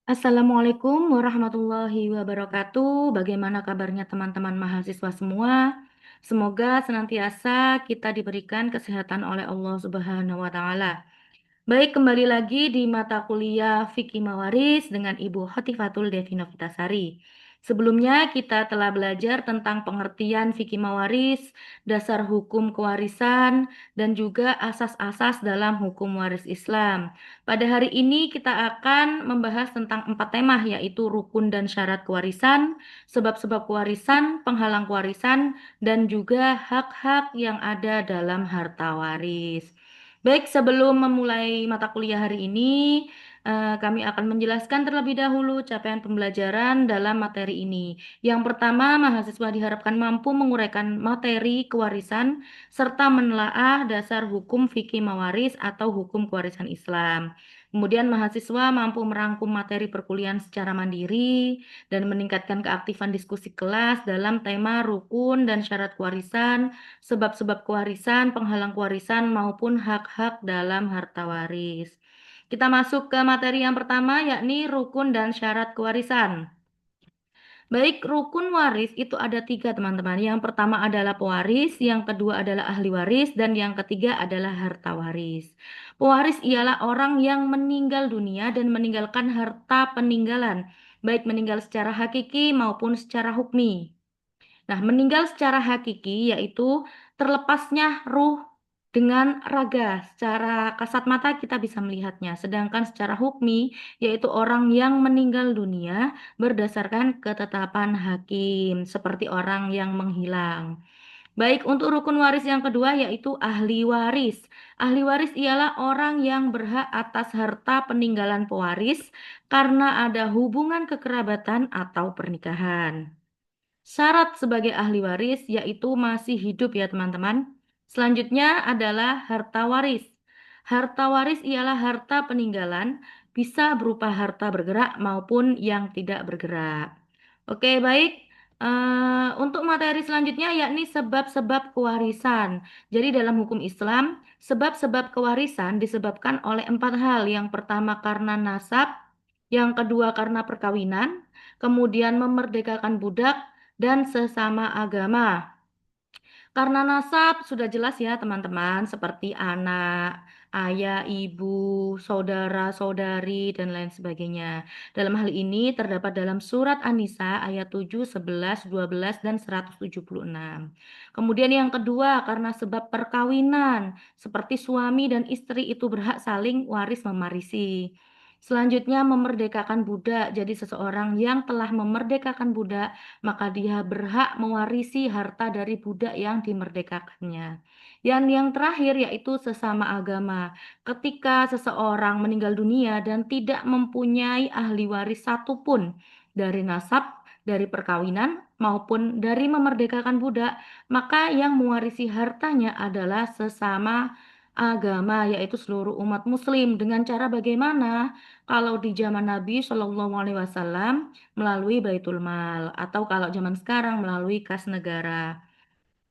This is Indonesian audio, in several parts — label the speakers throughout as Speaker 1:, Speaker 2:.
Speaker 1: Assalamualaikum warahmatullahi wabarakatuh. Bagaimana kabarnya teman-teman mahasiswa semua? Semoga senantiasa kita diberikan kesehatan oleh Allah Subhanahu wa taala. Baik, kembali lagi di mata kuliah Fikih Mawaris dengan Ibu Khotifatul Devi Novitasari. Sebelumnya kita telah belajar tentang pengertian fikih mawaris, dasar hukum kewarisan, dan juga asas-asas dalam hukum waris Islam. Pada hari ini kita akan membahas tentang 4 tema, yaitu rukun dan syarat kewarisan, sebab-sebab kewarisan, penghalang kewarisan, dan juga hak-hak yang ada dalam harta waris. Baik, sebelum memulai mata kuliah hari ini, kami akan menjelaskan terlebih dahulu capaian pembelajaran dalam materi ini. Yang pertama, mahasiswa diharapkan mampu menguraikan materi kewarisan serta menelaah dasar hukum fikih mawaris atau hukum kewarisan Islam. Kemudian mahasiswa mampu merangkum materi perkuliahan secara mandiri dan meningkatkan keaktifan diskusi kelas dalam tema rukun dan syarat kewarisan, sebab-sebab kewarisan, penghalang kewarisan, maupun hak-hak dalam harta waris. Kita masuk ke materi yang pertama, yakni rukun dan syarat kewarisan. Baik, rukun waris itu ada 3, teman-teman. Yang pertama adalah pewaris, yang kedua adalah ahli waris, dan yang ketiga adalah harta waris. Pewaris ialah orang yang meninggal dunia dan meninggalkan harta peninggalan, baik meninggal secara hakiki maupun secara hukmi. Nah, meninggal secara hakiki yaitu terlepasnya ruh dengan raga. Secara kasat mata kita bisa melihatnya. Sedangkan secara hukmi yaitu orang yang meninggal dunia berdasarkan ketetapan hakim, seperti orang yang menghilang. Baik, untuk rukun waris yang kedua yaitu ahli waris. Ahli waris ialah orang yang berhak atas harta peninggalan pewaris karena ada hubungan kekerabatan atau pernikahan. Syarat sebagai ahli waris yaitu masih hidup ya teman-teman. Selanjutnya adalah harta waris. Harta waris ialah harta peninggalan, bisa berupa harta bergerak maupun yang tidak bergerak. Oke, baik. Untuk materi selanjutnya yakni sebab-sebab kewarisan. Jadi dalam hukum Islam, sebab-sebab kewarisan disebabkan oleh 4 hal. Yang pertama karena nasab, yang kedua karena perkawinan, kemudian memerdekakan budak, dan sesama agama. Karena nasab sudah jelas ya teman-teman, seperti anak, ayah, ibu, saudara, saudari, dan lain sebagainya. Dalam hal ini terdapat dalam surat An-Nisa ayat 7, 11, 12, dan 176. Kemudian yang kedua karena sebab perkawinan, seperti suami dan istri itu berhak saling waris memarisi. Selanjutnya memerdekakan budak, jadi seseorang yang telah memerdekakan budak maka dia berhak mewarisi harta dari budak yang dimerdekakannya. Yang terakhir yaitu sesama agama. Ketika seseorang meninggal dunia dan tidak mempunyai ahli waris satupun dari nasab, dari perkawinan maupun dari memerdekakan budak, maka yang mewarisi hartanya adalah sesama agama, yaitu seluruh umat muslim. Dengan cara bagaimana? Kalau di zaman Nabi Shallallahu Alaihi Wasallam melalui Baitul Mal, atau kalau zaman sekarang melalui kas negara.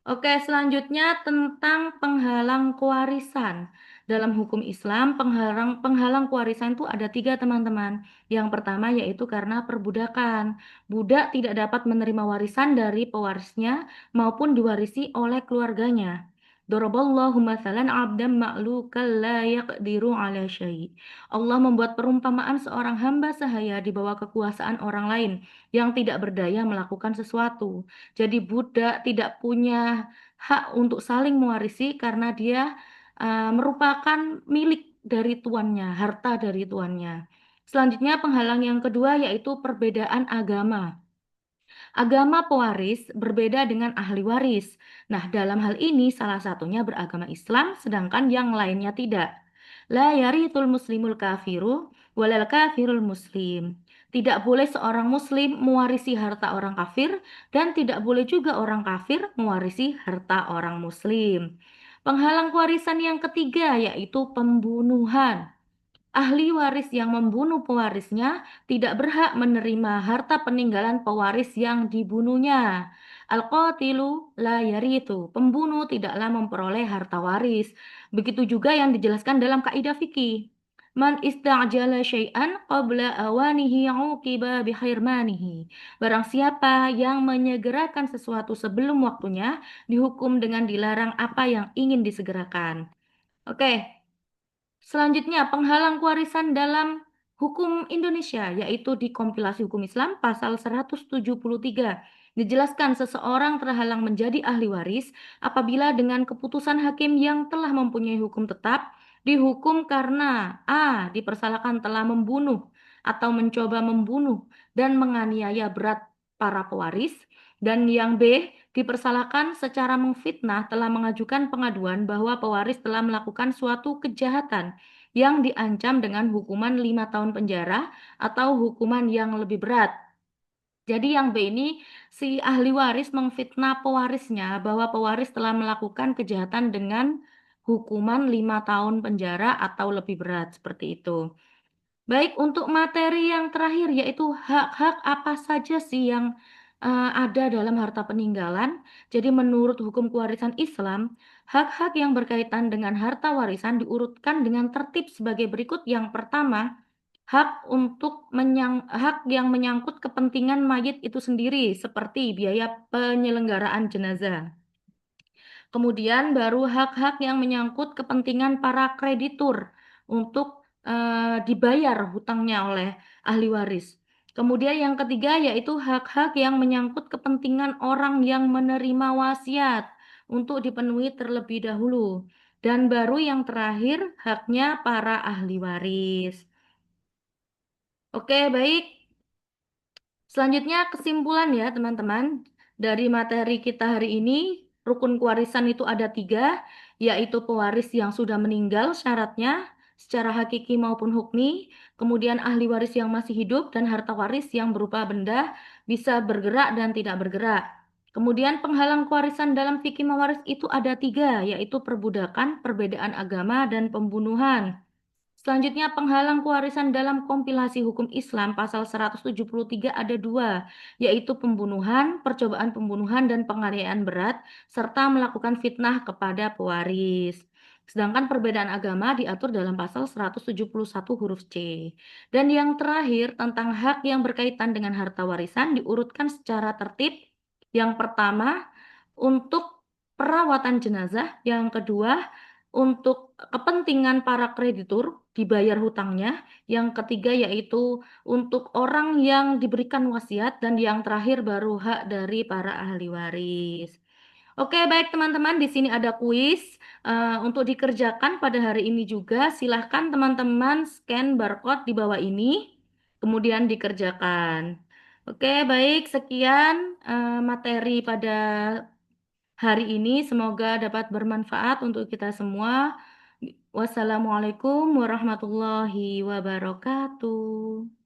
Speaker 1: Oke, selanjutnya tentang penghalang kewarisan. Dalam hukum Islam, penghalang kewarisan itu ada 3, teman-teman. Yang pertama yaitu karena perbudakan. Budak tidak dapat menerima warisan dari pewarisnya maupun diwarisi oleh keluarganya. Daraballahu mathalan 'abdan ma'lukan la yaqdiru 'ala syai'. Allah membuat perumpamaan seorang hamba sahaya di bawah kekuasaan orang lain yang tidak berdaya melakukan sesuatu. Jadi budak tidak punya hak untuk saling mewarisi karena dia merupakan milik dari tuannya, harta dari tuannya. Selanjutnya penghalang yang kedua yaitu perbedaan agama. Agama pewaris berbeda dengan ahli waris. Nah, dalam hal ini salah satunya beragama Islam sedangkan yang lainnya tidak. La yarithul muslimul kafiru walal kafirul muslim. Tidak boleh seorang muslim mewarisi harta orang kafir dan tidak boleh juga orang kafir mewarisi harta orang muslim. Penghalang kewarisan yang ketiga yaitu pembunuhan. Ahli waris yang membunuh pewarisnya tidak berhak menerima harta peninggalan pewaris yang dibunuhnya. Al-qatilu la yarithu. Pembunuh tidaklah memperoleh harta waris. Begitu juga yang dijelaskan dalam kaidah fikih. Man ista'jala syai'an qabla awanihi uqiba bihirmanihi. Barang siapa yang menyegerakan sesuatu sebelum waktunya, dihukum dengan dilarang apa yang ingin disegerakan. Oke, selanjutnya, penghalang warisan dalam hukum Indonesia, yaitu di kompilasi hukum Islam pasal 173. Dijelaskan seseorang terhalang menjadi ahli waris apabila dengan keputusan hakim yang telah mempunyai hukum tetap, dihukum karena A. Dipersalahkan telah membunuh atau mencoba membunuh dan menganiaya berat para pewaris, dan yang B. Dipersalahkan secara memfitnah telah mengajukan pengaduan bahwa pewaris telah melakukan suatu kejahatan yang diancam dengan hukuman 5 tahun penjara atau hukuman yang lebih berat. Jadi yang B ini si ahli waris memfitnah pewarisnya bahwa pewaris telah melakukan kejahatan dengan hukuman 5 tahun penjara atau lebih berat seperti itu. Baik, untuk materi yang terakhir yaitu hak-hak apa saja sih yang ada dalam harta peninggalan. Jadi menurut hukum kewarisan Islam, hak-hak yang berkaitan dengan harta warisan diurutkan dengan tertib sebagai berikut. Yang pertama, hak yang menyangkut kepentingan mayit itu sendiri seperti biaya penyelenggaraan jenazah. Kemudian baru hak-hak yang menyangkut kepentingan para kreditur untuk dibayar hutangnya oleh ahli waris. Kemudian yang ketiga yaitu hak-hak yang menyangkut kepentingan orang yang menerima wasiat untuk dipenuhi terlebih dahulu. Dan baru yang terakhir haknya para ahli waris. Oke, baik. Selanjutnya kesimpulan ya teman-teman. Dari materi kita hari ini, rukun kewarisan itu ada tiga, yaitu pewaris yang sudah meninggal syaratnya, secara hakiki maupun hukmi, kemudian ahli waris yang masih hidup, dan harta waris yang berupa benda bisa bergerak dan tidak bergerak. Kemudian penghalang kewarisan dalam fikih mawaris itu ada tiga, yaitu perbudakan, perbedaan agama, dan pembunuhan. Selanjutnya, penghalang kewarisan dalam kompilasi hukum Islam pasal 173 ada dua, yaitu pembunuhan, percobaan pembunuhan, dan penganiayaan berat, serta melakukan fitnah kepada pewaris. Sedangkan perbedaan agama diatur dalam pasal 171 huruf C. Dan yang terakhir, tentang hak yang berkaitan dengan harta warisan diurutkan secara tertib. Yang pertama, untuk perawatan jenazah. Yang kedua, untuk kepentingan para kreditur dibayar hutangnya. Yang ketiga yaitu untuk orang yang diberikan wasiat dan yang terakhir baru hak dari para ahli waris. Oke, baik teman-teman, di sini ada kuis untuk dikerjakan pada hari ini juga. Silahkan teman-teman scan barcode di bawah ini, kemudian dikerjakan. Oke, baik, sekian materi pada hari ini. Semoga dapat bermanfaat untuk kita semua. Wassalamualaikum warahmatullahi wabarakatuh.